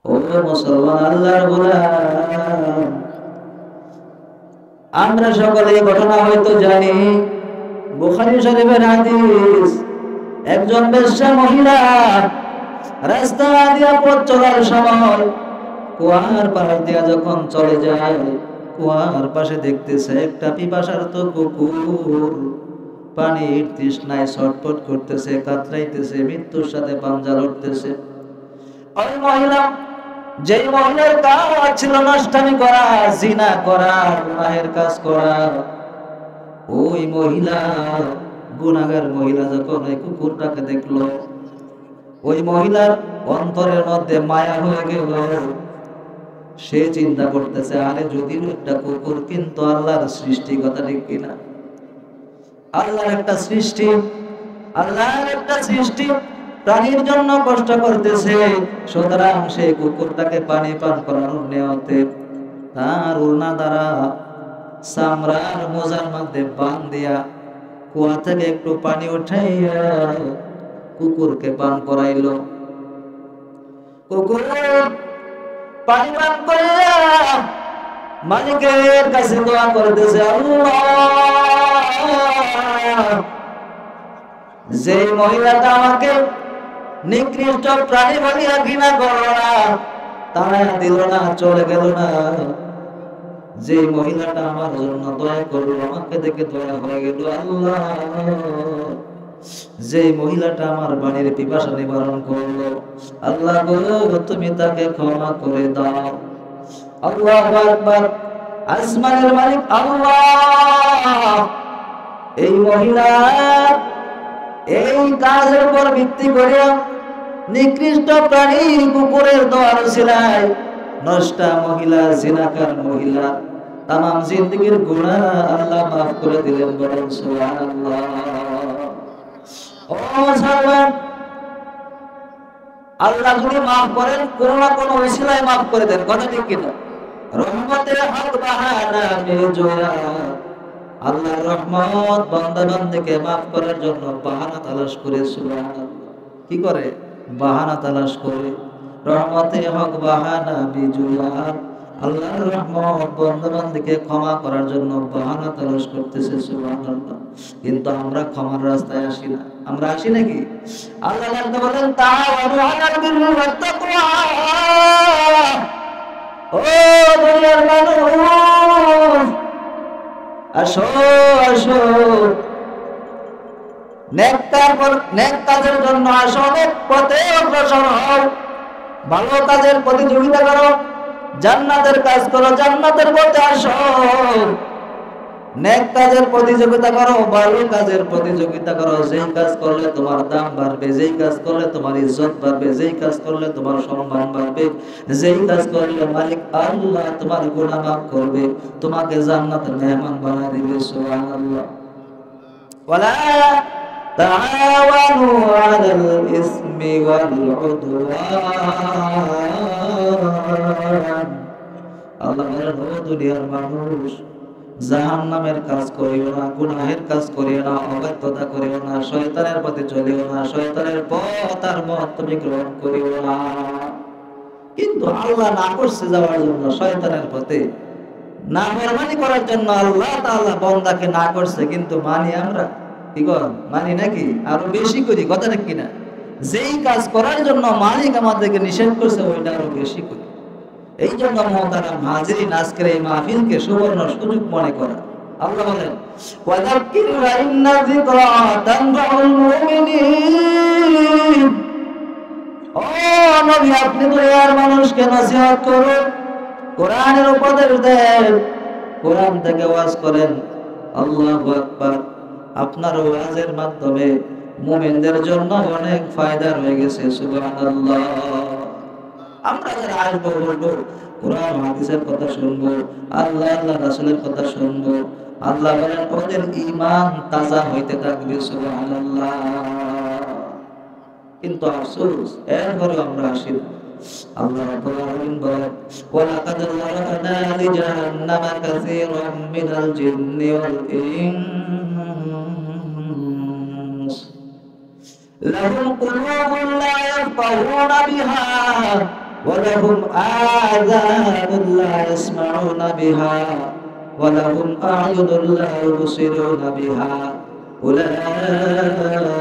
ও মুসলমান আল্লাহর গোলাম, আমরা সকলে এই ঘটনা হয়তো জানি। বুখারী শরীফের হাদিস, একজন বেশ্যা মহিলা রাস্তা দিয়া পথ চলার সময় কুয়ার পাশ দিয়া যখন চলে যায়, কুয়ার পাশে দেখতেছে একটা পিপাসার্ত কুকুর পানির তৃষ্ণায় ছটফট করতেছে, কাতরাইতেছে, মৃত্যুর সাথে পাঞ্জা লড়তেছে। ওই মহিলা, যেই মহিলার কাজ ছিল নষ্টামি করা, জিনা করা, গুনাহের কাজ করা, ওই মহিলা, গুনাহগার মহিলা যখন ওই কুকুরটাকে দেখলো, ওই মহিলার অন্তরের মধ্যে মায়া হয়ে গেল। সে চিন্তা করতেছে, আরে যদিও একটা কুকুর, কিন্তু আল্লাহর সৃষ্টি, কথা ঠিক কিনা? আল্লাহর একটা সৃষ্টি, আল্লাহর একটা সৃষ্টি প্রাণীর জন্য কষ্ট করতেছে, সুতরাং সেই কুকুরটাকে পানি পান করানোর নিয়তে তার উলনা দ্বারা চামড়ার মোজার মধ্যে বান দিয়া কুয়া থেকে একটু পানি উঠাইয়া কুকুরকে পান করাইলো। কুকুর পানি পান করিয়া মালিকের কাছে দোয়া করতেছে, আল্লাহ, যে মহিলাটা আমাকে নিকৃষ্ট প্রাণী বলিয়া ঘৃণা করল না, তারা দিল না, চলে গেল না, যে মহিলাটা আমার জন্য দয়া করলো, আমাকে দেখে দয়া হয়ে গেল, আল্লাহ, যে মহিলাটা আমার বাড়ির পিপাসা নিবারণ করলো, আল্লাহ গো, তুমি তাকে ক্ষমা করে দাও। আল্লাহু আকবার। আসমানের মালিক আল্লাহ এই মহিলা এই কাজের উপর ভিত্তি করে নিকৃষ্ট প্রাণী কুকুরের দোয়ার ছিলায় নষ্টা মহিলা, জিনাকার মহিলা তামাম জিন্দেগীর গুনাহ আল্লাহ মাফ করে দিলেন। বলেন সুবহানাল্লাহ। ও মুসলমান, আল্লাহ যদি মাফ করেন, কোনো না কোনো ওসিলায় মাফ করে দেন, কথা ঠিক কিনা? রহমতের হক বাহানা বেজোয়া। আল্লাহর রহমত বান্দা বান্দাকে মাফ করার জন্য বাহানা তালাশ করে, সুবহানাল্লাহ, কি করে? বাহানা তালাশ করে। রহমতে হক বাহানা বেজোয়া। আল্লাহর রহমত বান্দা বান্দাকে ক্ষমা করার জন্য বাহানা তালাশ করতেছে, সুবহানাল্লাহ। কিন্তু আমরা ক্ষমার রাস্তায় আসি না। আমরা আসি নাকি? আল্লাহ বলেন, তাআওয়ানু আলাল বিররি ওয়াত তাকওয়া। ও দুনিয়ার মানুষ, আসো আসো, নেক কাজের জন্য আসো, নেক পথে অগ্রসর হও, ভালো কাজের প্রতিযোগিতা করো, জান্নাতের কাজ করো, জান্নাতের পথে আসো। নেক কাজের প্রতিযোগিতা করো, ভালো কাজের প্রতিযোগিতা করো। যেই কাজ করলে তোমার দাম বাড়বে, যেই কাজ করলে তোমার ইজ্জত বাড়বে, যেই কাজ করলে তোমার সম্মান বাড়বে, যেই কাজ করলে মালিক আল্লাহ তোমার গুনাহ মাফ করবে, তোমাকে জান্নাতের মেহমান বানিয়ে দিবে। সুবহানাল্লাহ। ওয়ালা তাআওয়ানু আলাল ইসমি ওয়াল উদওয়ান। আল্লাহ বলেন, ও দুনিয়ার মানুষ, জাহান্নামের কাজ করিও না, গুনাহের কাজ করিও না, অবাধ্যতা করিও না, শয়তানের পথে চলিও না, শয়তানের পথ আর মত তুমি গ্রহণ করিও না। কিন্তু আল্লাহ না করছে যাওয়ার জন্য শয়তানের পথে, নাফরমানি করার জন্য আল্লাহ তাআলা বান্দাকে না করছে, কিন্তু মানি আমরা, কি কর মানি নাকি? আরো বেশি করি, কথা ঠিক কিনা? যেই কাজ করার জন্য মালিক আমাদেরকে নিষেধ করছে, ওইটা আরো বেশি করি। এই জন্য মুহতারাম হাজিরিন, আজকের এই মাহফিলকে সুবর্ণ সুযোগ মনে করা। আল্লাহ বলেন, ওয়াযাক্কির ইন্না যিকরা তানফাউল মুমিনিন। ও নবী, আপনি দুনিয়ার মানুষকে নসিহত করুন, কোরআনের উপদেশ দেন, কোরআন থেকে ওয়াজ করেন। আল্লাহু আকবার। আপনার ওয়াজের মাধ্যমে মুমিনদের জন্য অনেক ফায়দা রয়ে গেছে। সুবহানাল্লাহ। আমরা যারা আসবো, বলবো, কোরআন হাদিসের কথা শুনবো, আল্লাহ আল্লাহ রাসূলের কথা শুনবো, আল্লাহ বলেন ওদের ঈমান তাজা হইতে থাকবে। সুবহানাল্লাহ। কিন্তু আফসোস, এরপরে আমরা আসি না। আল্লাহ রাব্বুল আলামিন বলেন, ওয়ালাকাদ যারানা লিজাহান্নামা কাসীরাম মিনাল জিন্নি ওয়াল ইনস লাহুম কুলুবুন লা ইয়াফকাহুনা বিহা ওয়ালাহুম আযানুন লা ইয়াসমাউনা বিহা ওয়ালাহুম আ'য়ুনুন লা ইউবসিরুনা বিহা উলাইকা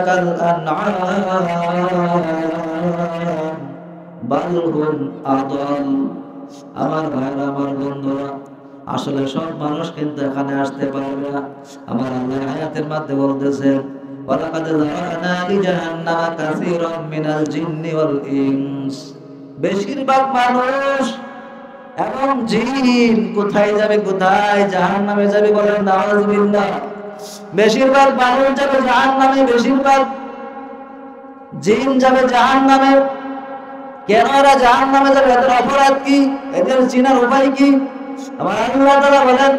কাল আন'আম বাল হুম আদাল। আমার ভাইরা, আমার বন্ধুরা, আসলে সব মানুষ কিন্তু এখানে আসতে পারবে না। আমার আল্লাহ আয়াতের মধ্যে বলতেছেন, ওয়ালাকাদ যারানা লিজাহান্নামা কাসীরাম মিনাল জিন্নি ওয়াল ইনস। বেশিরভাগ মানুষ এবং জিন কোথায় যাবে? কোথায়? জাহান্নামে যাবে। বলেন নাউযুবিল্লাহ। বেশিরভাগ মানুষ যাবে জাহান্নামে, বেশিরভাগ জিন যাবে জাহান্নামে। কেন এরা জাহান্নামে যাবে? এদের অপরাধ কি? এদের চিনার উপায় কি? আমার আল্লাহ তাআলা বলেন,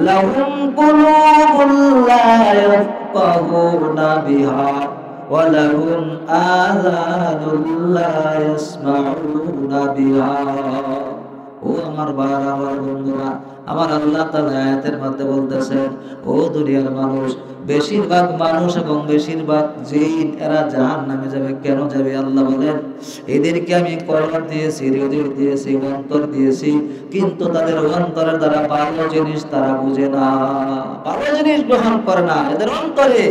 লাহুম কুলুবুন লা ইয়াফকাহুনা বিহা ওয়া লাহুম আযানুন লা ইয়াসমাউনা বিহা। ও আমার ভাইরা, আমার বন্ধুরা, আমার আল্লাহ তাআলা আয়াতের মধ্যে বলতেছেন, ও দুনিয়ার মানুষ, বেশিরভাগ মানুষ এবং বেশিরভাগ জিন এরা জাহান্নামে যাবে। কেন যাবে? আল্লাহ বলেন, এদেরকে আমি কলব দিয়েছি, হৃদয় দিয়েছি, অন্তর দিয়েছি, কিন্তু তাদের অন্তরের দ্বারা ভালো জিনিস তারা বুঝে না, ভালো জিনিস গ্রহণ করে না। এদের অন্তরে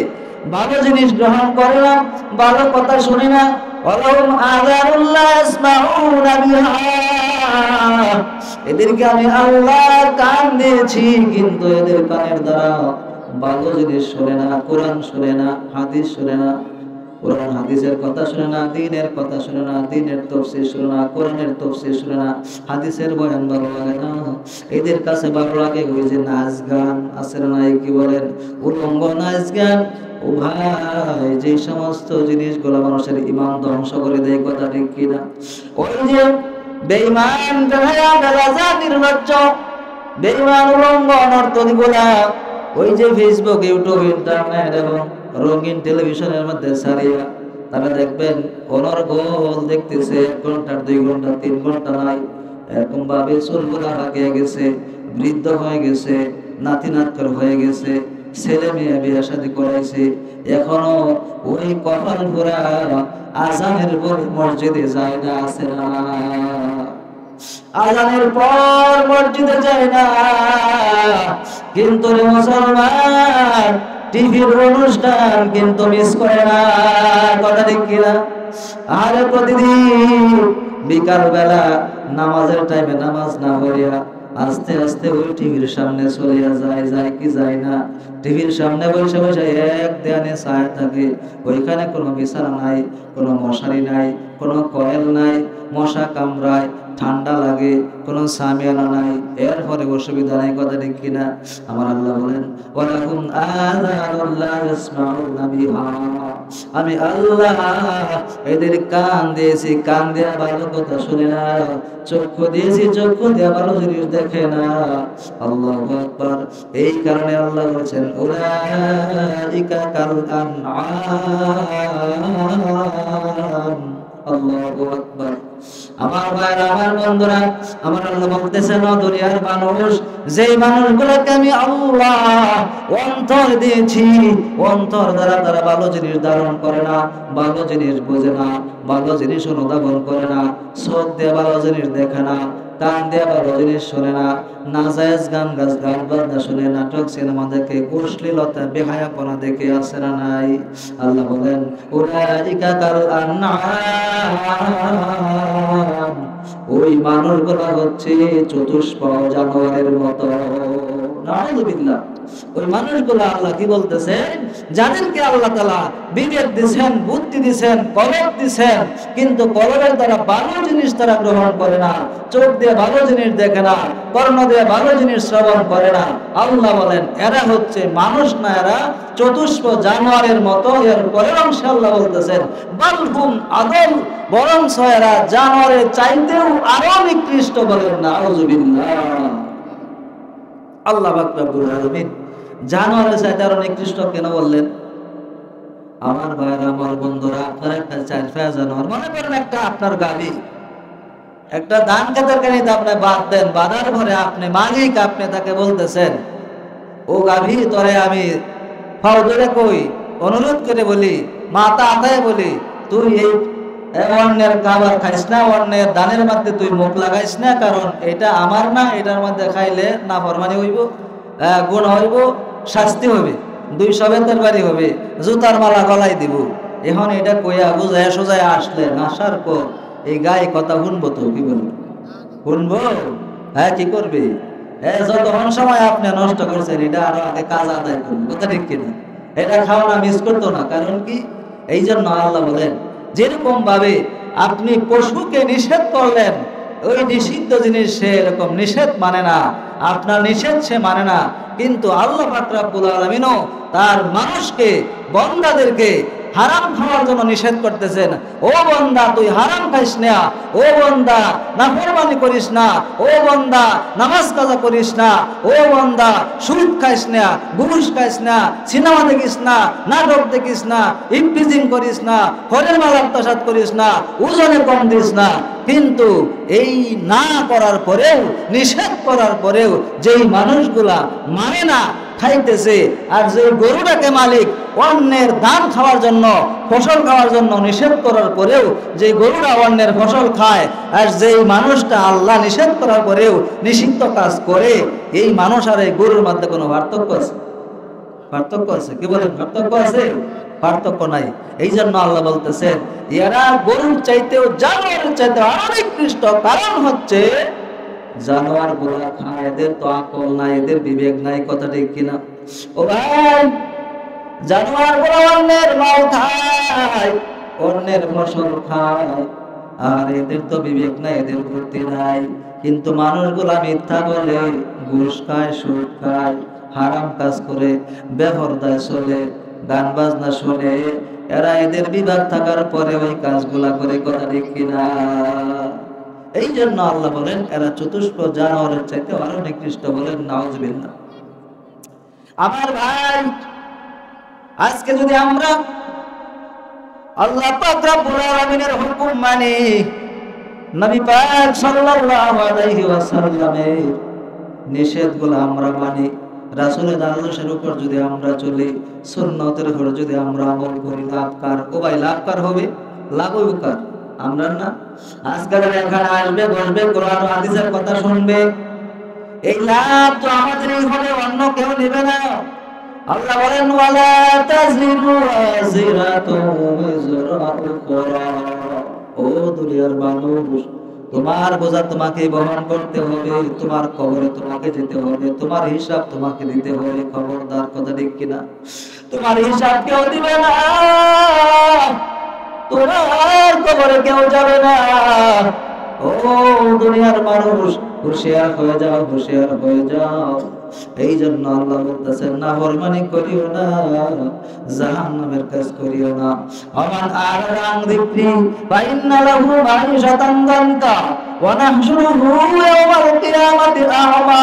ভালো জিনিস গ্রহণ করে না, ভালো কথা শুনে না। ওয়ালাহুম আযানুন লা ইয়াসমাউনা বিহা। এদেরকে আমি আল্লাহ কান দিয়েছি, কিন্তু এদের কানের দ্বারা ভালো জিনিস শুনে না, কোরআন শুনে না, হাদিস শুনে না, কোরআন হাদিসের কথা শুনে না, দ্বীনের কথা শুনে না, দ্বীনের তাফসীর শুনে না, কোরআনের তাফসীর শুনে না, হাদিসের বয়ান ভালো লাগে না। এদের কাছে ভালো লাগে ওই যে নাচ গান আছে না, কি বলেন, উলঙ্গ নাচ গান। ও ভাই, যে সমস্ত জিনিসগুলো মানুষের ঈমান ধ্বংস করে দেয়, কথা ঠিক কিনা? ওই যে বেঈমান, বেহায়া, বেলাজা, নির্লজ্জ, বেঈমান, উলঙ্গ, নর্তকীগুলা ওই যে ফেসবুক, ইউটিউব, ইন্টারনেট এবং রঙিন টেলিভিশনের মধ্যে সারিয়া তারা দেখবেন অনর্গল দেখতেছে, 1 ঘন্টা 2 ঘন্টা 3 ঘন্টা নাই, এরকম ভাবে চুলগুলা পাকিয়ে গেছে, বৃদ্ধ হয়ে গেছে, নাতি নাতকর হয়ে গেছে, ছেলে মেয়ে বিয়ে শাদী করাইছে, এখনো ওই কপাল পুরা আজানের পর মসজিদে যায় না, আছে না? আজানের পর মসজিদে যায় না, কিন্তু মুসলমান টিভির অনুষ্ঠান কিন্তু মিস করে না, কথা ঠিক কিনা? আরে প্রতিদিন বিকাল বেলা নামাজের টাইমে নামাজ না পড়িয়া আস্তে আস্তে ওই টিভির সামনে চলিয়া যায়, যায় কি যায় না? টিভির সামনে বসে বসে এক ধ্যানে ছায়া থাকে। ওইখানে কোনো বিছানা নাই, কোনো মশারি নাই, কোনো কয়েল নাই, মশা কামড়ায়, ঠান্ডা লাগে, কোনো সামিয়ানা নাই, এরপরে অসুবিধা নাই, কথা ঠিক কিনা? আমার আল্লাহ বলেন, ওয়ালাকুম আযানুন লা ইয়াসমাউনা বিহা। আমি আল্লাহ এদের কান দিয়েছি, কান দিয়ে ভালো কথা শুনে না, চক্ষু দিয়েছি, চক্ষু দিয়ে ভালো জিনিস দেখে না। আল্লাহু আকবার। এই কারণে আল্লাহ বলেছেন, উলাইকা কাল আন'আম। আল্লাহু আকবার। আমার ভাইরা, আমার বন্ধুরা, আমার আল্লাহ বলতেছেন, দুনিয়ার মানুষ, যেই মানুষগুলোকে আমি আল্লাহ অন্তর দিয়েছি, অন্তর দ্বারা তারা ভালো জিনিস ধারণ করে না, ভালো জিনিস বোঝে না, ভালো জিনিস অনুধাবন করে না, চোখ দিয়ে ভালো জিনিস দেখে না, কান দিয়ে ভালো জিনিস শোনে না, নাজায়েজ গান বাজনা শুনে, নাটক সিনেমা দেখে, অশ্লীলতা বেহায়াপনা দেখে, আছে না নাই? আল্লাহ বলেন, উলাইকা কাল আন'আম। ওই মানুষগুলো হচ্ছে চতুষ্পদ জানোয়ারের মতো। নাউযুবিল্লাহ। ওই মানুষগুলো আল্লাহ কি বলতেছে? যাদেরকে আল্লাহ তাআলা বিবেক দিয়েছেন, বুদ্ধি দিয়েছেন, কলব দিয়েছেন, কিন্তু কলবের দ্বারা ভালো জিনিস তারা গ্রহণ করে না, চোখ দিয়ে ভালো জিনিস দেখে না, কর্ণ দিয়ে ভালো জিনিস শ্রবণ করে না। আল্লাহ বলেন, এরা হচ্ছে মানুষ না, এরা চতুষ্পদ জানোয়ারের মতো। এর পরের অংশে আল্লাহ বলতেছেন, বাল হুম আদল, বরং এরা জানোয়ারের চাইতেও আরো নিকৃষ্ট। বলেন নাউযুবিল্লাহ। আল্লাহ পাক রব্বুল আলামিন জানোয়ারের চাইতে আরো নিকৃষ্ট কেন বললেন? আমার ভাইরা, আমার বন্ধুরা, আপনার একটা 4 পায়া জানোয়ার, মনে করেন একটা আপনার গাড়ি, একটা ধান খেতের গাড়িতে আপনি বাদ দেন, বাঁধার পরে আপনি মালিক, আপনি তাকে বলতেছেন, ও গাভী, তোরে আমি ফাও ধরে কই, অনুরোধ করে বলি, মাথা আতায় বলি, তুই এই অন্যের খাবার খাইস না, অন্যের দানের মধ্যে তুই মুখ লাগাইস না, কারণ এটা আমার না, এটার মধ্যে খাইলে নাফরমানি হইব, গুনাহ হইব, শাস্তি হবে, 200 বেতের বাড়ি হবে, জুতার মালা গলায় দিব। এখন এটা কইয়া বুঝায় সোজায় আসলেন, আসার পর এই গায়ে কথা শুনবো তো? কি বলবো? শুনবো? হ্যাঁ, কি করবে? যতক্ষণ সময় আপনি নষ্ট করছেন, এটা আরো আগে কাজ আদায় করুন, কথা ঠিক কিনা? এটা খাওয়া মিস করতো না, কারণ কি? এই জন্য আল্লাহ বলেন, যেরকম ভাবে আপনি পশুকে নিষেধ করলেন, ওই নিষিদ্ধ জিনিস সে এরকম নিষেধ মানে না, আপনার নিষেধ সে মানে না, কিন্তু আল্লাহ পাক রব্বুল আলামিনও তার মানুষকে, বান্দাদেরকে হারাম খাওয়ার জন্য নিষেধ করতেছেন। ও বান্দা, তুই হারাম খাইস না, ও বান্দা নাফরমানি করিস না, ও বান্দা নামাজ কাজা করিস না, ও বান্দা সুদ খাইস না, ঘুষ খাইস না, সিনেমা দেখিস না, নাটক দেখিস না, ইফটিজিং করিস না, হরের মালার তাসাদ করিস না, ওজনে কম দিস না। কিন্তু এই না করার পরেও, নিষেধ করার পরেও যেই মানুষগুলা মানে না, খাইতেছে, আর যে গরুটাকে মালিক অন্যের ধান খাওয়ার জন্য, ফসল খাওয়ার জন্য নিষেধ করার পরেও যে গরুটা অন্যের ফসল খায়, আর যেই মানুষটা আল্লাহ নিষেধ করার পরেও নিষিদ্ধ কাজ করে, এই মানুষ আর এই গরুর মধ্যে কোনো পার্থক্য আছে? পার্থক্য আছে? কি বলেন, পার্থক্য আছে? পার্থক্য নাই। এই জন্য আল্লাহ বলতেছেন, এরা গরুর চাইতেও জানোয়ারের চাইতেও আরো নিকৃষ্ট। কারণ হচ্ছে জানোয়ার গুলা খায়, এদের তো আকল নাই, এদের বিবেক নাই, কথা ঠিক কিনা? ও ভাই, জানোয়ার গুলা অন্যের মাল খায়, অন্যের ফসল খায়, আর এদের তো বিবেক নাই, এদের বুদ্ধি নাই। কিন্তু মানুষগুলা মিথ্যা বলে, ঘুষ খায়, সুদ খায়, হারাম কাজ করে, বেপরদায় চলে, গান বাজনা শুনে, এরা এদের বিভাগ থাকার পরে ওই কাজগুলা করে, কথা ঠিক কিনা? এই জন্য আল্লাহ বলেন এরা চতুষ্প জানোয়ারের চাইতে আরো নিকৃষ্ট, বলেন নাউজুবিল্লাহ। আমার ভাই, আজকে যদি আমরা আল্লাহ পাক রব্বুল আলামিনের হুকুম মানি, নবী পাক সাল্লাল্লাহু আলাইহি ওয়াসাল্লামের নিষেধগুলো আমরা মানি, রাসূলের আদর্শের উপর যদি আমরা চলি, সুন্নতের উপর যদি আমরা আমল করি, লাভ কার? ও ভাই, লাভ কার হবে? লাভ হইব কার? আমরা না। আজকাল এখানে আসবে, বসবে, কোরআন হাদিসের কথা শুনবে, এই লাভ তো আমাদেরই হবে, অন্য কেউ নেবে না। আল্লাহ বলেন, ওয়ালা তাজিরু ওয়াজিরাতুন ওয়িজরা উখরা। ও দুনিয়ার মানুষ, তোমার বোঝা তোমাকে বহন করতে হবে, তোমার কবরে তোমাকে যেতে হবে, তোমার হিসাব তোমাকে দিতে হবে। খবরদার, কথা ঠিক কিনা? তোমার হিসাব কেউ দিবে না, তোমার কবরে কেউ যাবে না। ও দুনিয়ার মানুষ, হুঁশিয়ার হয়ে যাও, হুঁশিয়ার হয়ে যাও। এই জন্য আল্লাহ বলতেছেন, নাফরমানি করিও না, জাহান্নামের কাজ করিও না। আমান আ'রাদা আন যিকরি ফাইন্না লাহু মাঈশাতান দানকা ওয়া নাহশুরুহু ইয়াওমাল কিয়ামাতি আ'মা।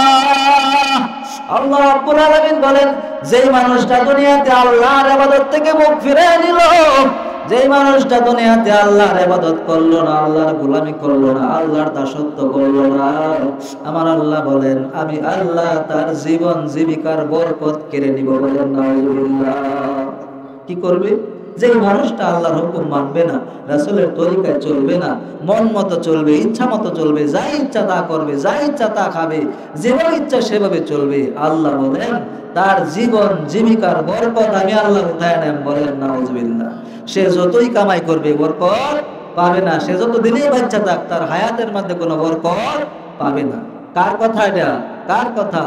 আল্লাহ রাব্বুল আলামিন বলেন, যেই মানুষটা দুনিয়াতে আল্লাহর ইবাদত থেকে মুখ ফিরিয়ে নিল, যেই মানুষটা দুনিয়াতে আল্লাহর ইবাদত করলো না, আল্লাহর গোলামি করলো না, আল্লাহর দাসত্ব করলো না, আমার আল্লাহ বলেন আমি আল্লাহ তার জীবন জীবিকার বরকত কেড়ে নিব। বলেন নাউজুবিল্লাহ। কি করবে? যেই মানুষটা আল্লাহর হুকুম মানবে না, রাসূলের তরিকায় চলবে না, মন মতো চলবে, ইচ্ছা মতো চলবে, যা ইচ্ছা তা করবে, যা ইচ্ছা তা খাবে, যেভাবে ইচ্ছা সেভাবে চলবে, আল্লাহ বলেন তার জীবন জীবিকার বরকত আমি আল্লাহ উঠায় নেব। বলেন নাউজুবিল্লাহ। সে যতই কামাই করবে বরকত পাবে না, সে যত দিনেই বাচ্চা থাক, তার হায়াতের মধ্যে কোনো বরকত পাবে না। কার কথা এটা? কার কথা?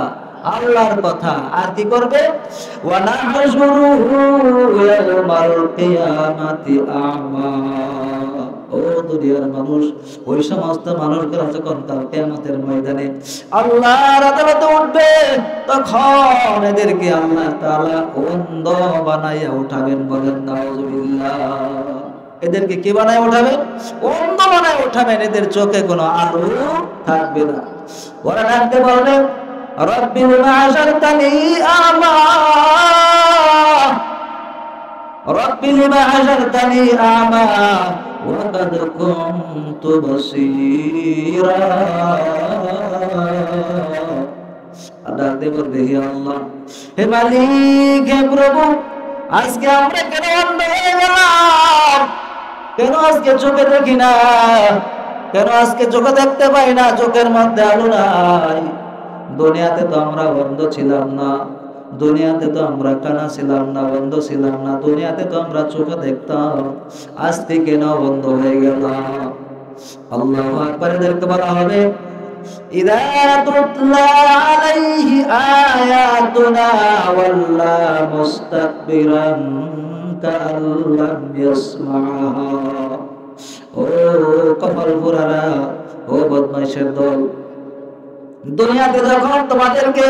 আল্লাহর কথা। আর কি করবে? ওয়া নাহশুরুহু ইয়াওমাল কিয়ামাতি আ'মা। ও দুনিয়ার মানুষ, ওই সমস্ত মানুষগুলো যখন কাল কিয়ামতের ময়দানে আল্লাহর আদালতে উঠবে, তখন এদেরকে আল্লাহ তাআলা অন্ধ বানাইয়া উঠাবেন। বলেন নাউজুবিল্লাহ। এদেরকে কি বানায় উঠাবেন? অন্ধ বানায় উঠাবেন। এদের চোখে কোনো আলো থাকবে না। ওরা ডাকতে বলবেন, রব্বি লিমা হাশারতানি আ'মা, রব্বি লিমা হাশারতানি আ'মা ওয়া কাদ কুনতু বাসীরা। ডাকতে বলবে, হে আল্লাহ, হে মালিক, হে প্রভু, আজকে আমরা কেন অন্ধ হয়ে গেলাম? কেন আজকে চোখে দেখি না? কেন আজকে চোখে দেখতে পাই না? চোখের মধ্যে আলো নাই। দুনিয়াতে তো আমরা বন্ধ ছিলাম না, দুনিয়াতে তো আমরা কানা ছিলাম না, বন্ধ ছিলাম না, দুনিয়াতে তো আমরা চোখে দেখতাম, আজকে কেন বন্ধ হয়ে গেল? আল্লাহু আকবার। এদেরকে বলা হবে ইযা তুতলা আলাইহি আয়াতুনা ওয়াল্লা মুস্তাকবিরান কাল্লাম ইয়াসমাহা। ও কপাল পোড়ারা, ও বদমাইশের দল, দুনিয়াতে যখন তোমাদেরকে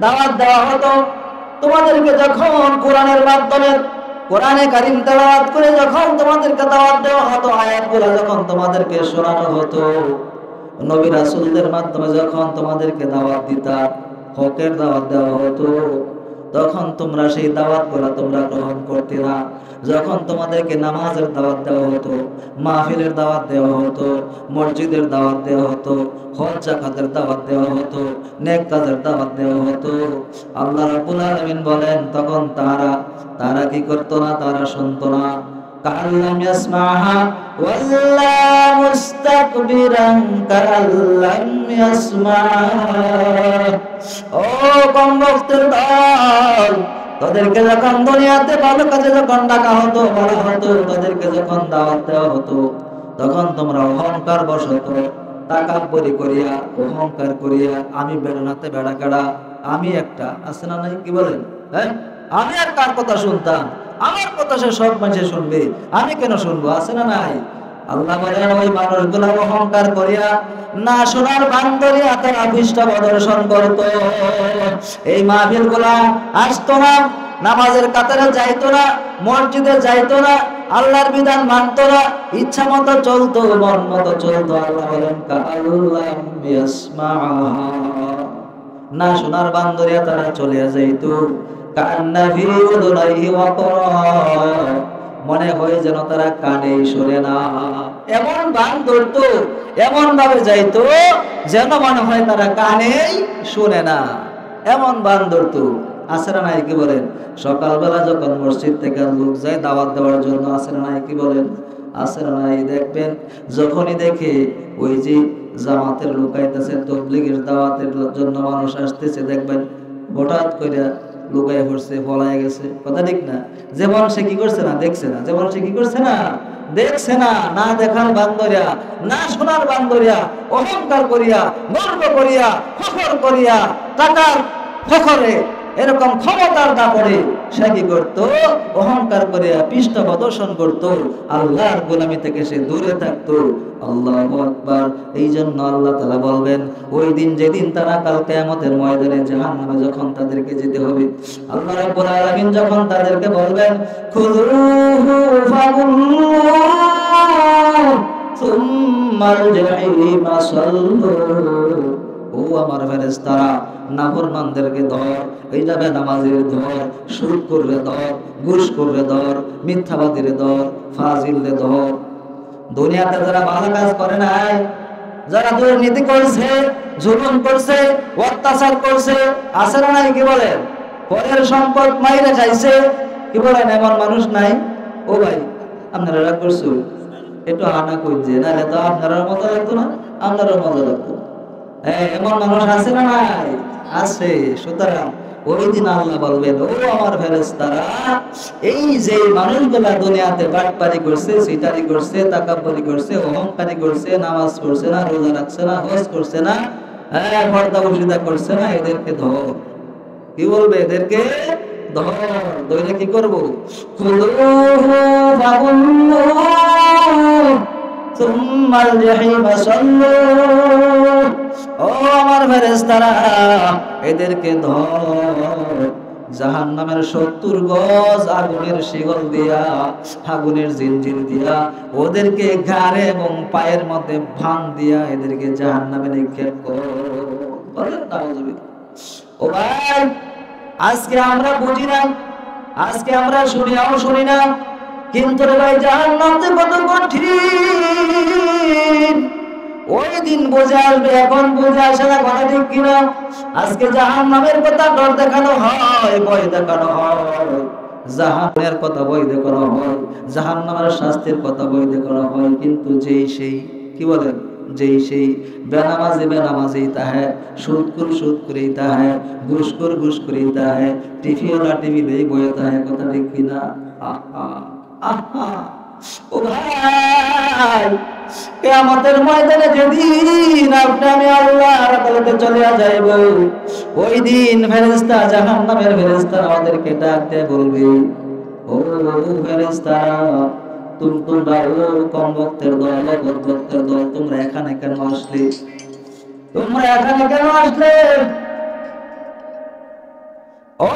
দাওয়াত দেওয়া হতো, তোমাদেরকে যখন কোরআনের মাধ্যমে কোরআনে কারীম তেলাওয়াত করে যখন তোমাদেরকে দাওয়াত দেওয়া হতো, আয়াতগুলো যখন তোমাদেরকে শোনানো হতো, নবী রাসূলদের মাধ্যমে যখন তোমাদেরকে দাওয়াত দিতা, হকের দাওয়াত দেওয়া হতো, তখন তোমরা সেই দাওয়াতগুলো তোমরা গ্রহণ করতে না। যখন তোমাদেরকে নামাজের দাওয়াত দেওয়া হতো, মাহফিলের দাওয়াত দেওয়া হতো, মসজিদের দাওয়াত দেওয়া হতো, হজ যাকাতের দাওয়াত দেওয়া হতো, নেক কাজের দাওয়াত দেওয়া হতো, আল্লাহ রাব্বুল আলামিন বলেন তখন তারা কি করতো না? তারা শুনতো না। কাল্লাম ইয়াসমাহা ওয়াল্লা মুস্তাকবিরান কাল্লাম ইয়াসমাহা। ও কম বক্তের দল, তাদেরকে যখন দুনিয়াতে ভালো কাজে যখন ডাকা হতো, বলা হতো, তাদেরকে যখন দাওয়াত দেওয়া হতো, তখন তোমরা অহংকার বশত তাকাব্বুরি করিয়া, অহংকার করিয়া, আমি বেড়ানাতে বেড়া কাড়া, আমি একটা আছে না নাই, কি বলেন? হ্যাঁ, আমি আর কার কথা শুনতাম? আমার কথা সে সব মানুষে শুনবে, আমি কেন শুনবো? আছে না নাই? আল্লাহ বলেন ওই মানুষগুলা অহংকার করিয়া, না শোনার ভান করিয়া তারা পৃষ্ঠা প্রদর্শন করত। এই মাহফিলগুলা আসতো না, নামাজের কাতারে যাইতো না, মসজিদে যাইতো না, আল্লাহর বিধান মানতো না, ইচ্ছা মতো চলতো, মন মতো চলতো। আল্লাহ বলেন কাল্লাম ইয়াসমাহা, না শোনার ভান করিয়া তারা চলে যাইতো। কান্না ফি উযুনাইহি ওয়াকরা, মনে হয় যেন তারা কানেই শোনে না, এমন ভান ধরতো, এমন ভাবে যাইতো যেন মনে হয় তারা কানেই শোনে না, এমন ভান ধরতো। আছে না নাই, কি বলেন? সকালবেলা যখন মসজিদ থেকে লোক যায় দাওয়াত দেওয়ার জন্য, আছে না নাই, কি বলেন? আছে না নাই? দেখবেন যখনই দেখে ওই যে জামাতের লোক আইতেছে, তাবলীগের দাওয়াতের জন্য মানুষ আসতেছে, দেখবেন হঠাৎ করে লুকায় পড়ছে, পলায় গেছে। কথা ঠিক না? যেমন সে কি করছে না দেখছে না, যেমন সে কি করছে না দেখছে না, না দেখার বান্দরিয়া, না শোনার বান্দরিয়া, অহংকার করিয়া, গর্ব করিয়া, ফখর করিয়া, টাকার ফখরে, এরকম ক্ষমতার দাপড়ে সে কি করতো? অহংকার করিয়া পৃষ্ঠ প্রদর্শন করতো, আল্লাহর গোলামি থেকে সে দূরে থাকতো। আল্লাহু আকবার। এই জন্য আল্লাহ তাআলা বলবেন ওই দিন, যেদিন তারা কাল কিয়ামতের ময়দানে জাহান্নামে যখন তাদেরকে যেতে হবে, আল্লাহ রাব্বুল আলামিন যখন তাদেরকে বলবেন খুযুহু ফাগুল্লুহু সুম্মাল জাহিমা সাল্লু, ও আমার ফেরেশতারা, নাফরমানদেরকে ধর, এই যাবে নামাজের ধর, সুদ করবে ধর, ঘুষ করবে ধর, মিথ্যাবাদীরে ধর, ফাজিলরে ধর। দুনিয়াতে যারা ভালো কাজ করে নাই, যারা দুর্নীতি করছে, জুলুম করছে, অত্যাচার করছে, আছে না নাই, কি বলেন? পরের সম্পদ মাইরে খাইছে, কি বলেন? এমন মানুষ নাই? ও ভাই, আপনারা রাগ করছো, একটু হানা কইছে, নাহলে তো আপনারা মজা লাগতো না, আপনারও মজা লাগতো। এমন মানুষ আছে না নাই? আছে। সুতরাং ওই দিন আল্লাহ বলবেন ও আমার ফেরেশতারা, এই যে মানুষগুলা দুনিয়াতে বাটপারি করছে, সিটারি করছে, তাকাব্বুরি করছে, অহংকারী করছে, নামাজ পড়ছে না, রোজা রাখছে না, হজ করছে না, পর্দা বসিদা করছে না, এদেরকে ধর। কি বলবে? এদেরকে ধর। ধরে কি করবো? খুযুহু ফাগুল্লুহু সুম্মাল জাহিমা সাল্লু, ও আমার ফেরেশতারা, এদেরকে ধর, জাহান্নামের 70 গজ আগুনের শিকল দিয়া, আগুনের জিনজির দিয়া, ওদেরকে ঘাড়ে এবং পায়ের মধ্যে ভাঙ দিয়া এদেরকে জাহান্নামে নিক্ষেপ কর। বলেন নাউযুবিল্লাহ। ও ভাই, আজকে আমরা বুঝি না, আজকে আমরা শুনি না, কিন্তু রে ভাই, জাহান্নাম যে কত কঠিন ওই দিন বুঝে আসবে, এখন বুঝে আসে না। কথা ঠিক কিনা? আজকে জাহান্নামের কথা ডর দেখানো হয়, ভয় দেখানো হয়, জাহান্নামের কথা বৈধ করা হয়, জাহান্নামের শাস্তির কথা বৈধ করা হয়, কিন্তু যেই সেই কি বলেন, যেই সেই বেনামাজি বেনামাজিতা হ্যায়, সুদখোর সুদখোরিতা হ্যায়, ঘুষখোর ঘুষখোরিতা হ্যায়, টিফিওয়ালা টিফিলেই বইতা হ্যায়। কথা ঠিক কিনা? আহা আহা ও ভাই, কিয়ামতের ময়দানে যেদিন আপনি আমি আল্লাহর আদালতে চলে যাইব, ওই দিন ফেরেশতা, জাহান্নামের ফেরেশতা আমাদেরকে ডাক দিয়ে বলবে, ও ফেরেশতারা, তোমরা ও কম ভক্তের দল, ভক্তের দল, তোমরা এখানে কেন আসলে? তোমরা এখানে কেন আসলে? ও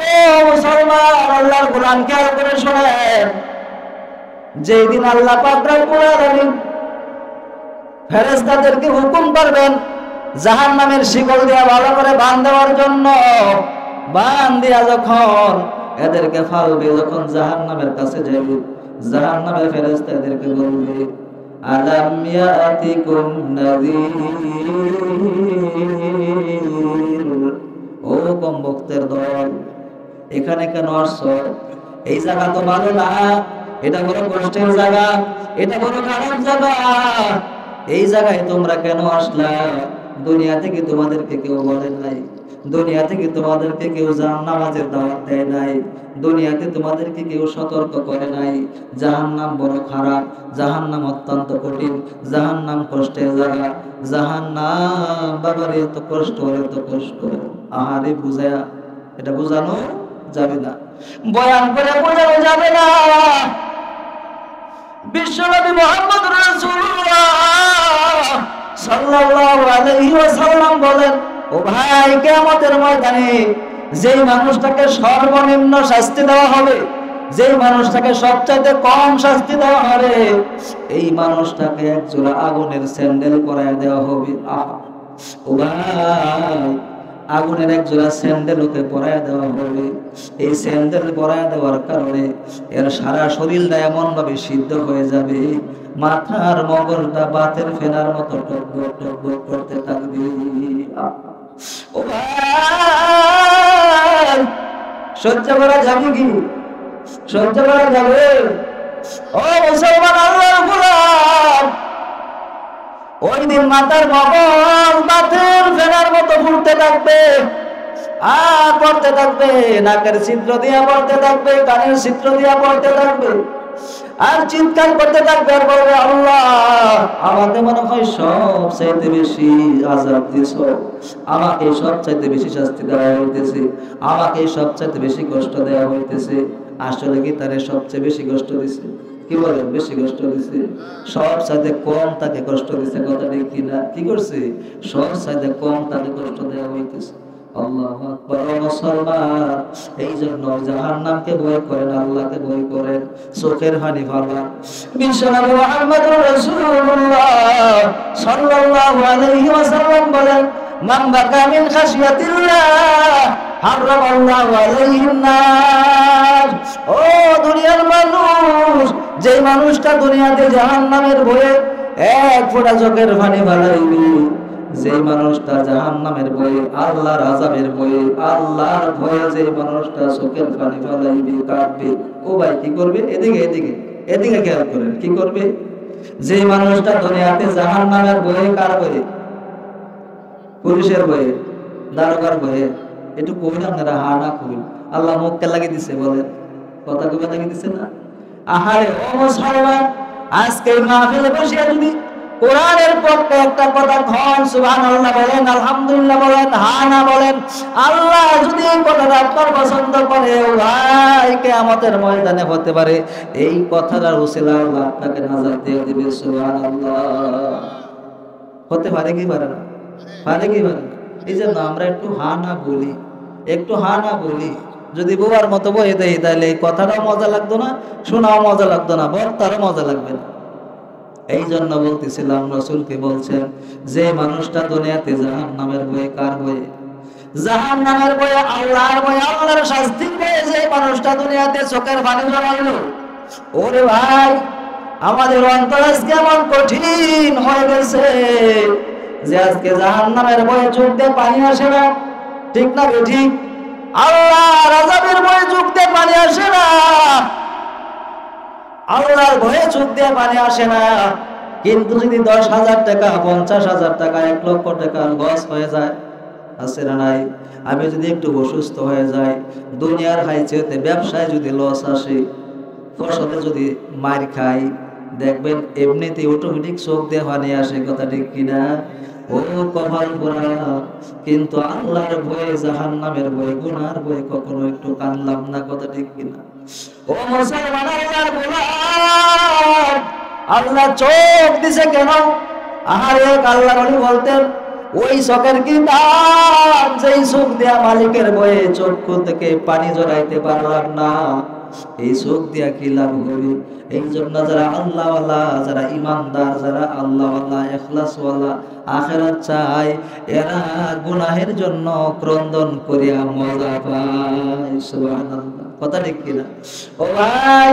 মুসলমান, আল্লাহর কোরআন খেয়াল করে শোনেন। যেই দিন আল্লাহ পাক রব্বুল আলামিন ফেরেশতাদেরকে হুকুম করবেন জাহান্নামের শিকল দিয়ে ভালো করে বাঁধ দেওয়ার জন্য, বাঁধ দিয়া যখন এদেরকে ফালবে, যখন জাহান্নামের কাছে যাবে, জাহান্নামের ফেরেশতা এদেরকে বলবে, আলাম ইয়াতিকুম নাযীর, ও কম ভক্তের দল, এখানে কেন আসছো? এই জায়গা তো ভালো না, এটা বড় কষ্টের জায়গা, এটা বড় খারাপ জায়গা। এই জায়গায় তোমরা কেন আসলা? দুনিয়া থেকে তোমাদেরকে কেউ বলে নাই, দুনিয়া থেকে তোমাদেরকে কেউ নামাজের দাওয়াত দেয় নাই, দুনিয়াতে তোমাদেরকে কেউ সতর্ক করে নাই। জাহান্নাম বড় খারাপ, জাহান্নাম অত্যন্ত কঠিন, জাহান্নাম কষ্টের জায়গা, জাহান্নাম বাবার এত কষ্ট, এত কষ্ট। আহারে বুঝায়া এটা বোঝানো যাবে না, বয়ান করে বোঝানো যাবে না। বিশ্বনবী মুহাম্মদ রাসূলুল্লাহ সাল্লাল্লাহু আলাইহি ওয়াসাল্লাম বলেন, ও ভাই, কিয়ামতের ময়দানে যেই মানুষটাকে সর্বনিম্ন শাস্তি দেওয়া হবে, যেই মানুষটাকে সবচাইতে কম শাস্তি দেওয়া হবে, এই মানুষটাকে একজোড়া আগুনের স্যান্ডেল পরায় দেওয়া হবে। আহা ও ভাই, আগুনের একজোড়া স্যান্ডেল ওকে পরায় দেওয়া হবে। এই স্যান্ডেল পরায় দেওয়ার কারণে এর সারা শরীরটা এমন ভাবে সিদ্ধ হয়ে যাবে, মাথার মগজটা বাতের ফেনার মতো টকবক টকবক করতে থাকবে। ও ভাই, সহ্য করা যাবে কি? সহ্য করা যাবে? ও মুসলমান, আল্লাহর গোলাম, ওই দিন মাথার মগজ বাতের ফেনার মতো ফুটতে থাকবে, আর পড়তে থাকবে, নাকের ছিদ্র দিয়া পড়তে থাকবে, কানের ছিদ্র দিয়া পড়তে থাকবে, আর চিৎকার করতে থাকবে, আর বলবে, আল্লাহ, আমাকে মনে হয় সব চাইতে বেশি আযাব দিছ, আমাকে সব চাইতে বেশি শাস্তি দেওয়া হইতেছে, আমাকে সব চাইতে বেশি কষ্ট দেওয়া হইতেছে। আসলে কি তারে সবচেয়ে বেশি কষ্ট দিছে? কি বলেন? বেশি কষ্ট দিছে? সব চাইতে কম তাকে কষ্ট দিছে। কথা ঠিক কিনা? কি করছে? সব চাইতে কম তাকে কষ্ট দেওয়া হইতেছে। আল্লাহু আকবার। মুসলমান, এই জন্য জাহান্নামকে ভয় করেন, আল্লাহকে ভয় করেন, চোখের পানি ফেলান। বিশ্বনবী মুহাম্মদুর রাসূলুল্লাহ সাল্লাল্লাহু আলাইহি ওয়াসাল্লাম বলেন, মান বাকা মিন খাশিয়াতিল্লাহ হারামাল্লাহু আলাইহিন নার। ও দুনিয়ার মানুষ, যে মানুষটা দুনিয়াতে জাহান্নামের ভয়ে এক ফোঁটা চোখের পানি ফেলাইবে, যে মানুষটা জাহান্নামের ভয়ে, আল্লাহর আযাবের ভয়ে, আল্লাহর ভয়ে যে মানুষটা চোখের পানি ফেলাইবে, কাঁদবে, ও ভাই কি করবে? এদিকে এদিকে এদিকে খেয়াল করেন, কি করবে? যে মানুষটা দুনিয়াতে জাহান্নামের ভয়ে, কার ভয়ে? পুলিশের ভয়ে, দারোগার ভয়ে। একটু কবিন আপনারা, হা না কবিন, আল্লাহ মুখকে লাগিয়ে দিছে, বলেন, কথা কবে লাগিয়ে দিছে না? আহারে ও মুসলমান, আজকে মাহফিলে বসে যদি কোরআনের পক্ষে একটা কথা কন, সুবহানাল্লাহ বলেন, আলহামদুলিল্লাহ বলেন, হা না বলেন, আল্লাহ যদি এই কথাটা আপনার পছন্দ করে, ভাই কিয়ামতের ময়দানে হতে পারে এই কথাটার উসিলা আল্লাহ আপনাকে নাজাত দিয়ে দিবে। সুবহানাল্লাহ। হতে পারে কি পারে না? পারে কি পারে? এই জন্য আমরা একটু হা না বলি, একটু হা না বলি। যদি বোবার মতো বয়ে দেয়, তাহলে এই কথাটাও মজা লাগতো না, শোনাও মজা লাগতো না, বক্তারও মজা লাগবে না। এই জন্য বলতেছিলাম, রাসূলকে বলছেন, যে মানুষটা দুনিয়াতে জাহান্নামের ভয়ে, কার ভয়ে? জাহান্নামের ভয়ে, আল্লাহর ভয়ে, আল্লাহর শাস্তি ভয়ে যে মানুষটা দুনিয়াতে চোখের পানি জমাইলো, ওরে ভাই, আমাদের অন্তর আজকে এমন কঠিন হয়ে গেছে যে আজকে জাহান্নামের ভয়ে চোখ দিয়ে পানি আসে না। ঠিক না? ঠিক। আল্লাহর আযাবের ভয়ে চোখ দিয়ে পানি আসে না, আল্লাহর ভয়ে চোখ দিয়ে পানি আসে না। কিন্তু যদি 10,000 টাকা, 50,000 টাকা, 1 লক্ষ টাকা লস হয়ে যায়, আছে না নাই? আমি যদি একটু অসুস্থ হয়ে যাই, দুনিয়ার হাইচেতে ব্যবসায় যদি লস আসে, ফসলে যদি মার খাই, দেখবেন এমনিতে অটোমেটিক চোখ দিয়ে পানি আসে। কথা ঠিক কিনা? ও কপাল পোড়া, কিন্তু আল্লাহর ভয়ে, জাহান্নামের ভয়ে, গুনার ভয়ে কখনো একটু কানলাম না। কথা ঠিক কিনা? ও মুসলমান, আল্লাহর গোলাম, আল্লাহ চোখ দিছে কেন? আহারে, আল্লাহ বলি বলতেন, ওই চোখের কি দাম যেই চোখ দিয়া মালিকের ভয়ে চক্ষু থেকে পানি জড়াইতে পারলাম না, এই চোখ দিয়া কি লাভ হবে? এই জন্য যারা আল্লাহওয়ালা, যারা ইমানদার, যারা আল্লাহওয়ালা, ইখলাসওয়ালা, আখিরাত চায়, এরা গুনাহের জন্য ক্রন্দন করিয়া মজা পায়। সুবহানাল্লাহ। কথা ঠিক কিনা? ও ভাই,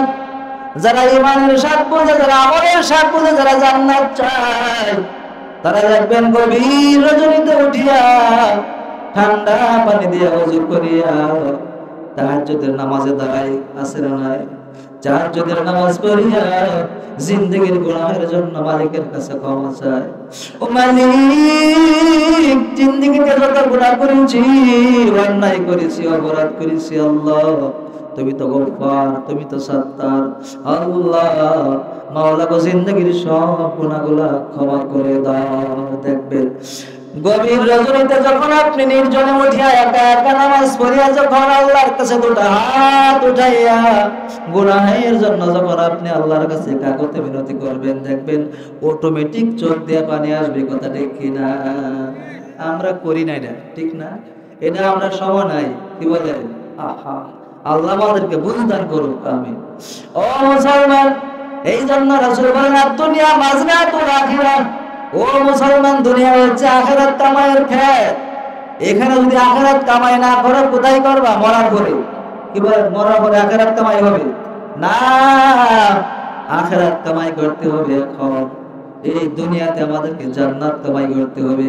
যারা ইমানের স্বাদ বোঝে, যারা আমলের স্বাদ বোঝে, যারা জান্নাত চায়, তারা দেখবেন গভীর রজনীতে উঠিয়া ঠান্ডা পানি দিয়ে ওযু করিয়া তাহাজ্জুদের নামাজে দাঁড়ায়। আছে না নাই? তাহাজ্জুদের নামাজ পড়িয়া জিন্দেগীর গুনাহের জন্য মালিকের কাছে ক্ষমা চায়। ও মালিক, জিন্দেগীতে যত গুনাহ করেছি, অন্যায় করেছি, অপরাধ করেছি, আল্লাহ তুমি তো গফফার, তুমি তো সাত্তার। আল্লাহ মাওলা গো, জিন্দেগীর সব গুনাহগুলা ক্ষমা করে দাও। দেখবেন গভীর রজনীতে যখন আপনি নির্জনে উঠিয়া একা একা নামাজ পড়িয়া যখন আল্লাহর কাছে দুটো হাত উঠাইয়া গুনাহের জন্য যখন আপনি আল্লাহর কাছে কাকুতি মিনতি করবেন, দেখবেন অটোমেটিক চোখ দিয়ে পানি আসবে। কথা ঠিক কিনা? আমরা করি না এটা, ঠিক না? এটা আমরা সময় নাই। কি বলেন? আহা, আল্লাহ আমাদেরকে বুঝদান করুক। আমিন। ও মুসলমান, এই জন্য রাসূল বলেন, দুনিয়া মাজরাতুল আখিরাহ। ও মুসলমান, দুনিয়া হচ্ছে আখিরাত কামাইয়ের ক্ষেত। এখানে যদি আখিরাত কামাই না করো, কোথায় করবা? মরার পরে। কি বলেন? মরার পরে আখিরাত কামাই হবে না। আখিরাত কামাই করতে হবে এখন। এই দুনিয়াতে আমাদেরকে জান্নাত কামাই করতে হবে।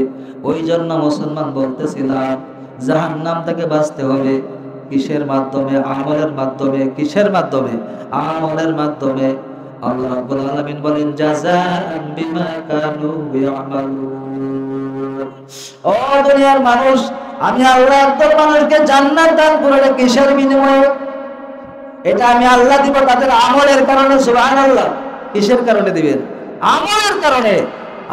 ওই জন্য মুসলমান বলতেছিলাম, জাহান্নাম থেকে বাঁচতে হবে কিসের মাধ্যমে? আমলের মাধ্যমে। কিসের মাধ্যমে? আমলের মাধ্যমে। আল্লাহ রাব্বুল আলামিন বলেন, জাযাআন বিমা কানু ইয়ামালুন। ও দুনিয়ার মানুষ, আমি আল্লাহ একদল মানুষকে জান্নাত দান করে কিসের বিনিময়ে? এটা আমি আল্লাহ দিব তাদের আমলের কারণে। সুবহানাল্লাহ। কিসের কারণে দিবেন? আমলের কারণে।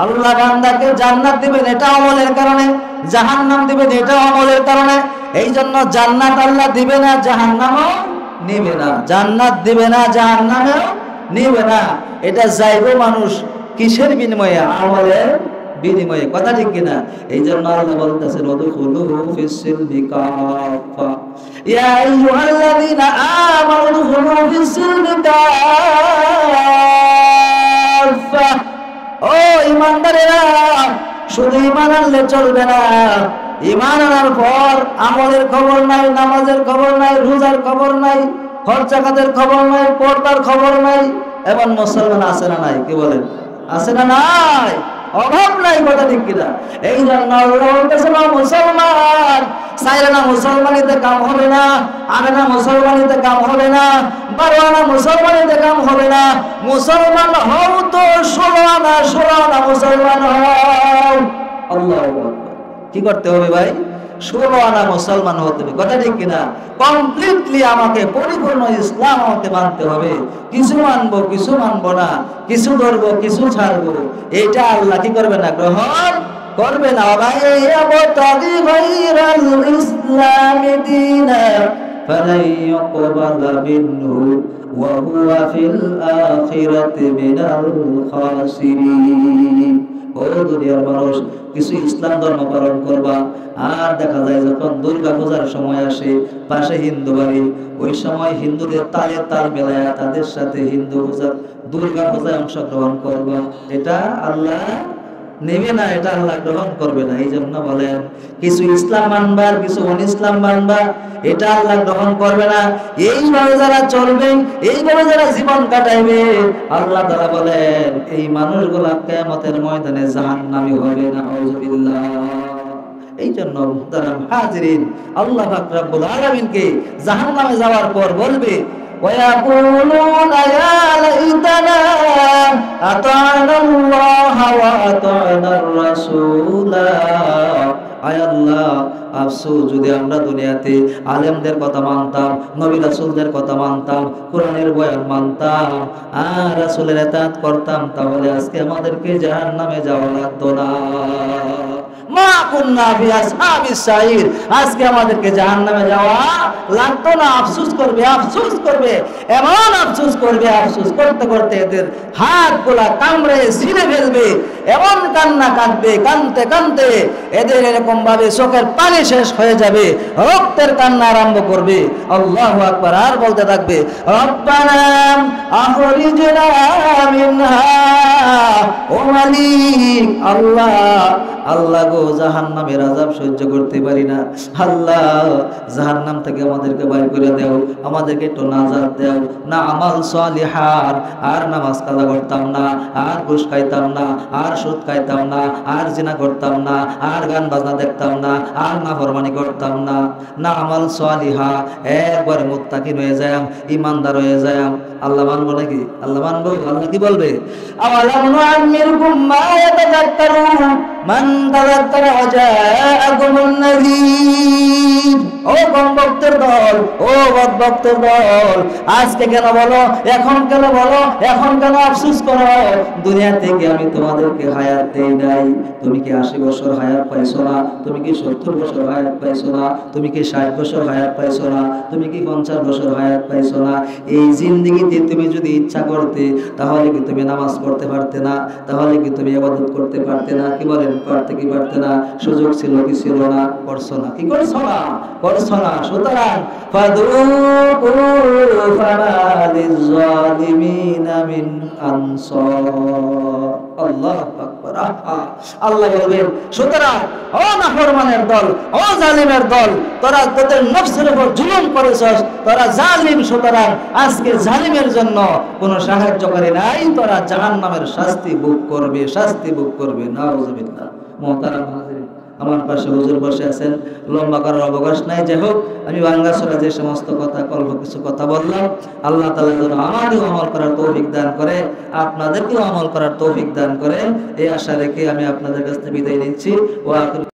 আল্লাহ বান্দাকে জান্নাত দিবেন, এটা আমলের কারণে। জাহান্নাম দিবেন, এটা আমলের কারণে। এই জন্য জান্নাত আল্লাহ দিবে না, জাহান্নামও নিবে না। জান্নাত দিবে না, জাহান্নামও নিবে না। এটা যাইবে মানুষ কিসের বিনিময়ে? আমলের বিনিময়ে। কথা ঠিক কিনা? এই জন্য আল্লাহ বলতেছেন, উদখুলু ফিস সিলমি কাফা, ইয়া আইয়ুহাল্লাযীনা আমানু উদখুলু ফিস সিলমি কাফা। ও ঈমানদারেরা, শুধু ঈমান আনলে চলবে না। ঈমান আনার পর আমলের খবর নাই, নামাজের খবর নাই, রোজার খবর নাই, হজ যাকাতের খবর নাই, পর্দার খবর নাই। এমন মুসলমান আছে না নাই? কি বলেন? আছে না নাই? অভাব নাই। কথা ঠিক কিনা? এই জন্য আল্লাহ বলতেছে, মুসলমান চাইলে না মুসলমানিতে কাম হবে না, আরে না মুসলমানিতে কাম হবে না, 12 আনা মুসলমানিতে কাম হবে না। মুসলমান হও তো 16 আনা মুসলমান হও। আল্লাহু আকবার। কি করতে হবে ভাই? 16 আনা মুসলমান হতে হবে। কথা ঠিক কিনা? কমপ্লিটলি আমাকে পরিপূর্ণ ইসলাম আমাকে মানতে হবে। কিছু মানবো, কিছু মানবো না, কিছু ধরবো, কিছু ছাড়বো, এটা আল্লাহ কি করবে না? গ্রহণ করবে না। ভাই, আবতাগি গায়রাল ইসলামি দীনা ফালাই ইউকবালা মিনহু ওয়া হুয়া ফিল আখিরাতি মিনাল খাসিরিন। ও দুনিয়ার মানুষ, কিছু ইসলাম ধর্ম পালন করবা, আর দেখা যায় যখন দুর্গা পূজার সময় আসে, পাশে হিন্দু বাড়ি, ওই সময় হিন্দুদের তালে তাল মেলায়া তাদের সাথে হিন্দু পূজা, দুর্গা পূজায় অংশগ্রহণ করবা, এটা আল্লাহ নেবে না, এটা আল্লাহ গ্রহণ করবে না। এই জন্য বলেন, কিছু ইসলাম মানবা আর কিছু অনিসলাম মানবা, এটা আল্লাহ গ্রহণ করবে না। এইভাবে যারা চলবে, এইভাবে যারা জীবন কাটাইবে, আল্লাহ তাআলা বলেন এই মানুষগুলা কিয়ামতের ময়দানে জাহান্নামী হবে না। আউযুবিল্লাহ। এই জন্য মুহতারাম হাজিরিন, আল্লাহ পাক রব্বুল আলামিনকে জাহান্নামে যাওয়ার পর বলবে ويقولون يا ليتنا أطعنا الله وأطعنا الرسول আয় আল্লাহ, আফসোস যদি আমরা দুনিয়াতে আলেমদের কথা মানতাম, নবী রাসূলদের কথা মানতাম, কোরআনের বয়ান মানতাম আর রাসূলের ইতাআত করতাম, তাহলে আজকে আমাদেরকে জাহান্নামে যাওয়া লাগতো না। মা কুন্না ফি আসহাবিস সাইর, আজকে আমাদেরকে জাহান্নামে যাওয়া লাগতো না। আফসোস করবে, আফসোস করবে, এমন আফসোস করবে, আফসোস করতে করতে এদের হাতগুলা কামড়ে ছিঁড়ে ফেলবে, এমন কান্না কাঁদবে, কাঁদতে কাঁদতে এদের এরকম ভাবে চোখের পানি শেষ হয়ে যাবে, রক্তের কান্না আরম্ভ করবে। আল্লাহু আকবার, আর বলতে থাকবে রব্বানা আখরিজনা মিনহা, ও মালিক আল্লাহ, আল্লাহ গো জাহান্নামের আযাব সহ্য করতে পারি না, আল্লাহ জাহান্নাম থেকে আমাদেরকে বাইর করে দাও, আমাদেরকে একটু নাজাত দাও। না আমাল সালিহাত, আর নামাজ কাজা করতাম না, আর ঘুষ খাইতাম না, আর সুদ খাইতাম না, আর জিনা করতাম না, আর গান বাজনা দেখতাম না, আর নাফরমানি করতাম না। না আমাল সালিহা, একবারে মুত্তাকিন হয়ে যায়াম, ইমানদার হয়ে যায়াম। আল্লাহ মানবো নাকি? আল্লাহ মানবো? আল্লাহ কি বলবে? আওয়ালাম নুআম্মিরকুম মা ইয়াতাযাক্কারু মান তাযাক্কারা ওয়া জাআকুমুন নাযীর। ও কমবক্তের দল, ও বদবক্তের দল, আজকে কেন বলো, এখন কেন বলো, এখন কেন আফসোস করো? দুনিয়া থেকে আমি তোমাদেরকে হায়াত দেই নাই। তুমি কি 80 বছর হায়াত পাইছো না? তুমি কি 70 বছর হায়াত পাইছো না? তুমি কি 60 বছর হায়াত পাইছো না? তুমি কি 50 বছর হায়াত পাইছো না? এই জিন্দেগিতে তুমি যদি ইচ্ছা করতে, তাহলে কি তুমি নামাজ পড়তে পারতে না? তাহলে কি তুমি ইবাদত করতে পারতে না? কি বলেন, পারতে কি পারতে না? সুযোগ ছিল কি ছিল না? করছো না, কি করছো না? করছো না। সুতরাং ফাদুকু ফামা লিয-যালিমিনা মিন আনসার। আল্লাহু আকবার। আল্লাহ বলবেন, সুতরাং ও নাফরমানের দল, ও জালিমের দল, তোরা তোদের নফসের উপর জুলুম করেছস, তোরা জালিম, সুতরাং আজকে জালিমের জন্য কোনো সাহায্যকারী নাই, তোরা জাহান্নামের শাস্তি ভোগ করবে, শাস্তি ভোগ করবে। নাউযুবিল্লাহ। মুহতারাম হাজিরিন, আমার পাশে হুজুর বসে আছেন, লম্বা করার অবকাশ নাই। যাই হোক, আমি বাংলাছড়া যে সমস্ত কথা, অল্প কিছু কথা বললাম, আল্লাহ তাআলা যেন আমাদেরও আমল করার তৌফিক দান করে, আপনাদেরকেও আমল করার তৌফিক দান করে, এই আশা রেখে আমি আপনাদের কাছ থেকে বিদায় নিচ্ছি। ওয়া